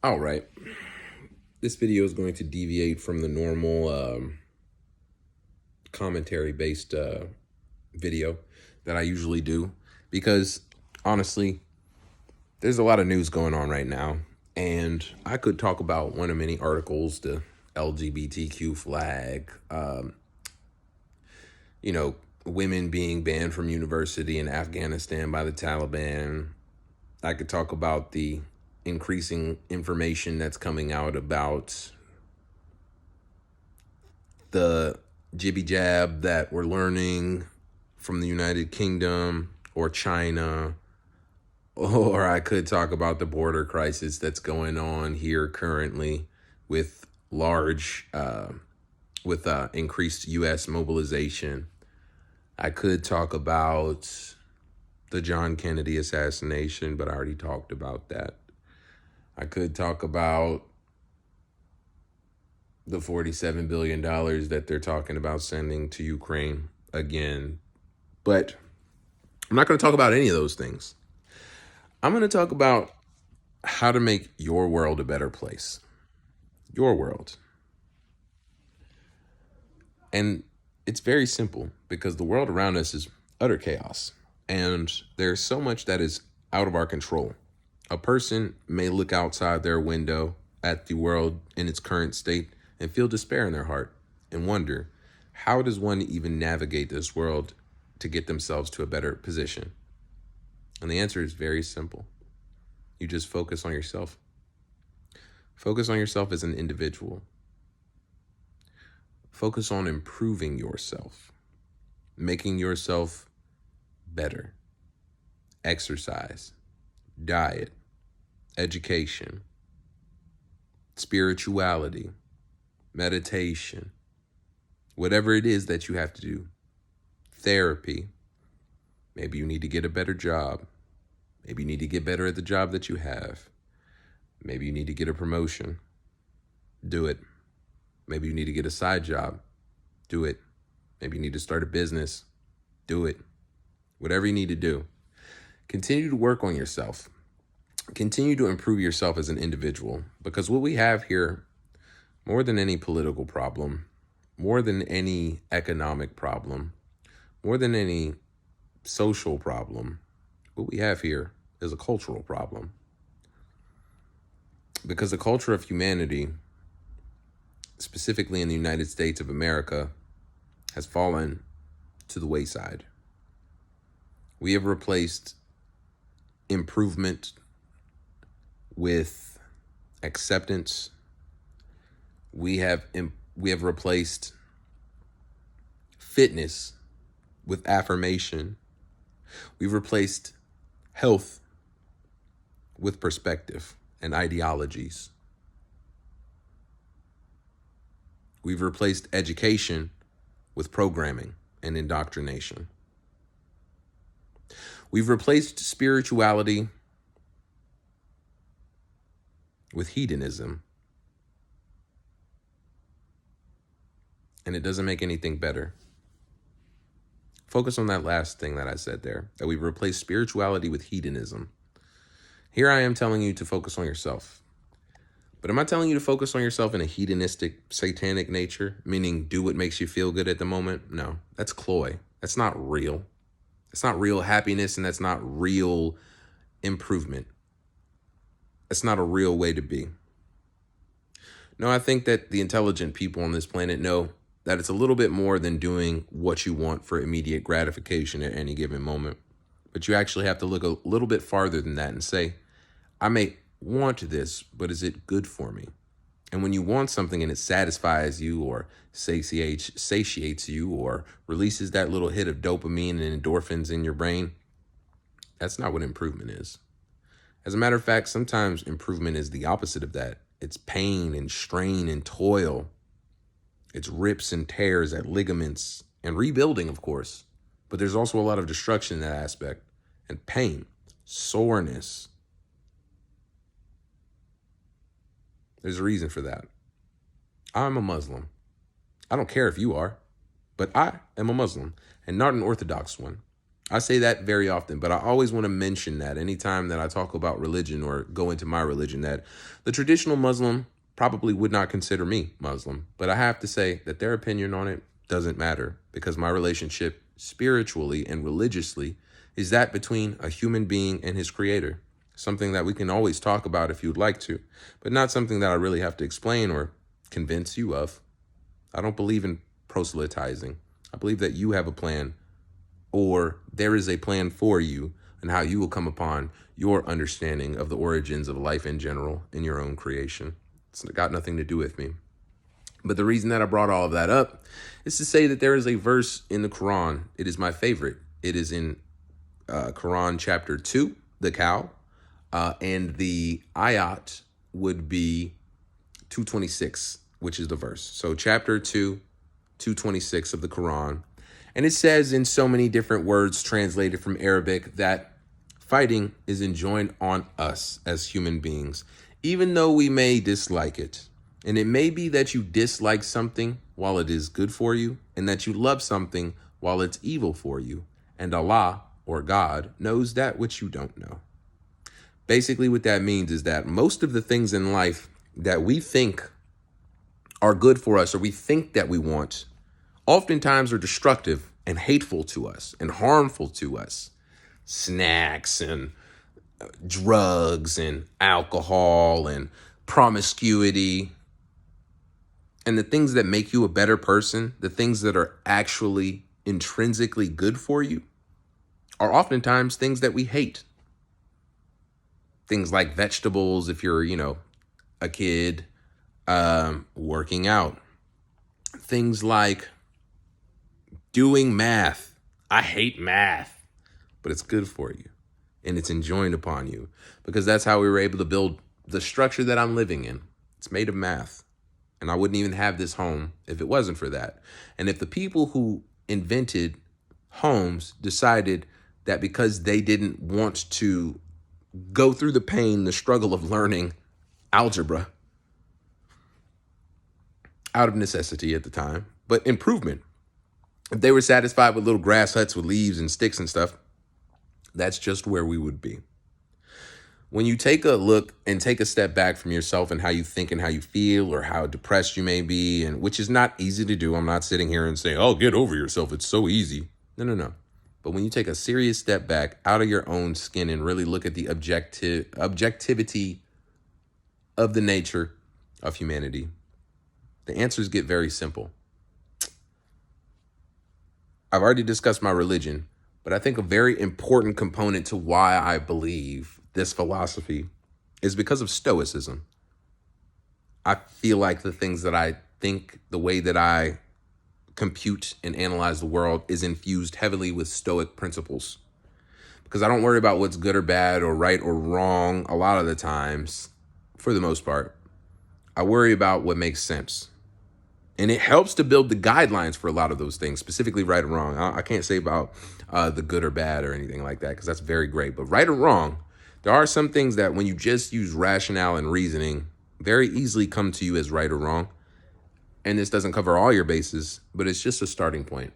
All right. This video is going to deviate from the normal commentary based video that I usually do because honestly, there's a lot of news going on right now. And I could talk about one of many articles, the LGBTQ flag, women being banned from university in Afghanistan by the Taliban. I could talk about the increasing information that's coming out about the jibby jab that we're learning from the United Kingdom or China. Or I could talk about the border crisis that's going on here currently with increased U.S. mobilization. I could talk about the John Kennedy assassination, but I already talked about that. I could talk about the $47 billion that they're talking about sending to Ukraine again. But I'm not going to talk about any of those things. I'm going to talk about how to make your world a better place. Your world. And it's very simple because the world around us is utter chaos. And there's so much that is out of our control. A person may look outside their window at the world in its current state and feel despair in their heart and wonder, how does one even navigate this world to get themselves to a better position? And the answer is very simple. You just focus on yourself. Focus on yourself as an individual. Focus on improving yourself, making yourself better. Exercise, diet, education, spirituality, meditation, whatever it is that you have to do. Therapy. Maybe you need to get a better job. Maybe you need to get better at the job that you have. Maybe you need to get a promotion. Do it. Maybe you need to get a side job. Do it. Maybe you need to start a business. Do it. Whatever you need to do. Continue to work on yourself. Continue to improve yourself as an individual, because what we have here, more than any political problem, more than any economic problem, more than any social problem, what we have here is a cultural problem. Because the culture of humanity, specifically in the United States of America, has fallen to the wayside. We have replaced improvement with acceptance. We have replaced fitness with affirmation. We've replaced health with perspective and ideologies. We've replaced education with programming and indoctrination. We've replaced spirituality with hedonism. And it doesn't make anything better. Focus on that last thing that I said there, that we've replaced spirituality with hedonism. Here I am telling you to focus on yourself. But am I telling you to focus on yourself in a hedonistic, satanic nature, meaning do what makes you feel good at the moment? No, that's cloy. That's not real. It's not real happiness, and that's not real improvement. That's not a real way to be. No, I think that the intelligent people on this planet know that it's a little bit more than doing what you want for immediate gratification at any given moment. But you actually have to look a little bit farther than that and say, I may want this, but is it good for me? And when you want something and it satisfies you or satiates you or releases that little hit of dopamine and endorphins in your brain, that's not what improvement is. As a matter of fact, sometimes improvement is the opposite of that. It's pain and strain and toil. It's rips and tears at ligaments and rebuilding, of course. But there's also a lot of destruction in that aspect, and pain, soreness. There's a reason for that. I'm a Muslim. I don't care if you are, but I am a Muslim, and not an Orthodox one. I say that very often, but I always want to mention that anytime that I talk about religion or go into my religion, that the traditional Muslim probably would not consider me Muslim. But I have to say that their opinion on it doesn't matter, because my relationship spiritually and religiously is that between a human being and his creator. Something that we can always talk about if you'd like to, but not something that I really have to explain or convince you of. I don't believe in proselytizing. I believe that you have a plan, or there is a plan for you, and how you will come upon your understanding of the origins of life in general in your own creation. It's got nothing to do with me. But the reason that I brought all of that up is to say that there is a verse in the Quran. It is my favorite. It is in Quran chapter 2, the cow, and the ayat would be 226, which is the verse. So chapter 2, 226 of the Quran. And it says in so many different words translated from Arabic that fighting is enjoined on us as human beings, even though we may dislike it. And it may be that you dislike something while it is good for you, and that you love something while it's evil for you. And Allah, or God, knows that which you don't know. Basically, what that means is that most of the things in life that we think are good for us, or we think that we want, oftentimes are destructive and hateful to us and harmful to us. Snacks and drugs and alcohol and promiscuity. And the things that make you a better person, the things that are actually intrinsically good for you, are oftentimes things that we hate. Things like vegetables, if you're, a kid, working out. Things like doing math. I hate math, but it's good for you and it's enjoined upon you, because that's how we were able to build the structure that I'm living in. It's made of math. And I wouldn't even have this home if it wasn't for that. And if the people who invented homes decided that because they didn't want to go through the pain, the struggle of learning algebra out of necessity at the time, but improvement, if they were satisfied with little grass huts with leaves and sticks and stuff, that's just where we would be. When you take a look and take a step back from yourself and how you think and how you feel, or how depressed you may be, and which is not easy to do. I'm not sitting here and saying, oh, get over yourself, it's so easy. No. But when you take a serious step back out of your own skin and really look at the objectivity of the nature of humanity, the answers get very simple. I've already discussed my religion, but I think a very important component to why I believe this philosophy is because of Stoicism. I feel like the things that I think, the way that I compute and analyze the world, is infused heavily with Stoic principles. Because I don't worry about what's good or bad or right or wrong a lot of the times, for the most part. I worry about what makes sense. And it helps to build the guidelines for a lot of those things, specifically right or wrong. I can't say about the good or bad or anything like that, because that's very great. But right or wrong, there are some things that when you just use rationale and reasoning, very easily come to you as right or wrong. And this doesn't cover all your bases, but it's just a starting point.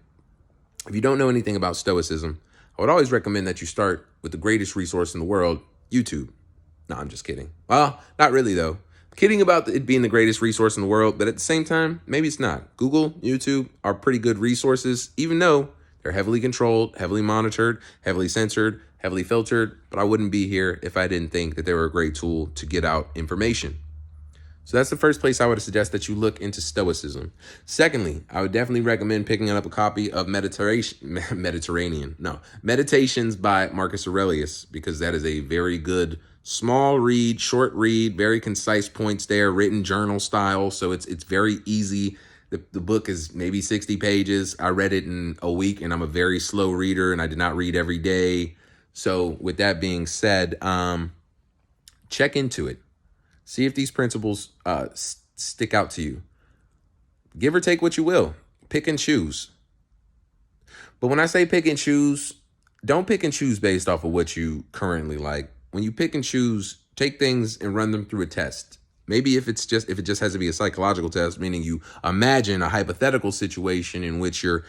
If you don't know anything about Stoicism, I would always recommend that you start with the greatest resource in the world, YouTube. No, I'm just kidding. Well, not really, though. Kidding about it being the greatest resource in the world, but at the same time, maybe it's not. Google, YouTube are pretty good resources, even though they're heavily controlled, heavily monitored, heavily censored, heavily filtered. But I wouldn't be here if I didn't think that they were a great tool to get out information. So that's the first place I would suggest that you look into Stoicism. Secondly, I would definitely recommend picking up a copy of Meditations by Marcus Aurelius, because that is a very good small read, short read, very concise points there, written journal style. So it's very easy. The book is maybe 60 pages. I read it in a week, and I'm a very slow reader, and I did not read every day. So with that being said, check into it. See if these principles stick out to you. Give or take what you will. Pick and choose. But when I say pick and choose, don't pick and choose based off of what you currently like. When you pick and choose, take things and run them through a test. Maybe if it just has to be a psychological test, meaning you imagine a hypothetical situation in which you're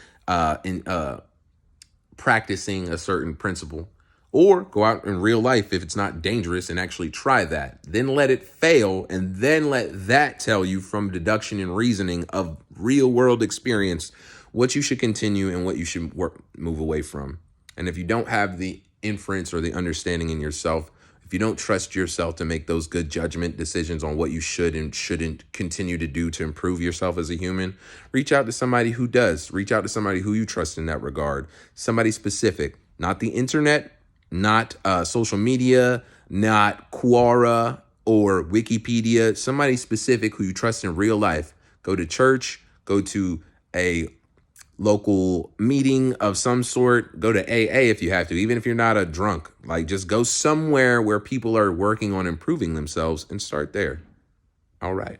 practicing a certain principle. Or go out in real life if it's not dangerous and actually try that. Then let it fail, and then let that tell you from deduction and reasoning of real world experience what you should continue and what you should move away from. And if you don't have the inference or the understanding in yourself, if you don't trust yourself to make those good judgment decisions on what you should and shouldn't continue to do to improve yourself as a human, reach out to somebody who does. Reach out to somebody who you trust in that regard. Somebody specific, not the internet, not social media, not Quora or Wikipedia. Somebody specific who you trust in real life. Go to church, go to a local meeting of some sort, go to AA if you have to, even if you're not a drunk. Like, just go somewhere where people are working on improving themselves and start there. All right.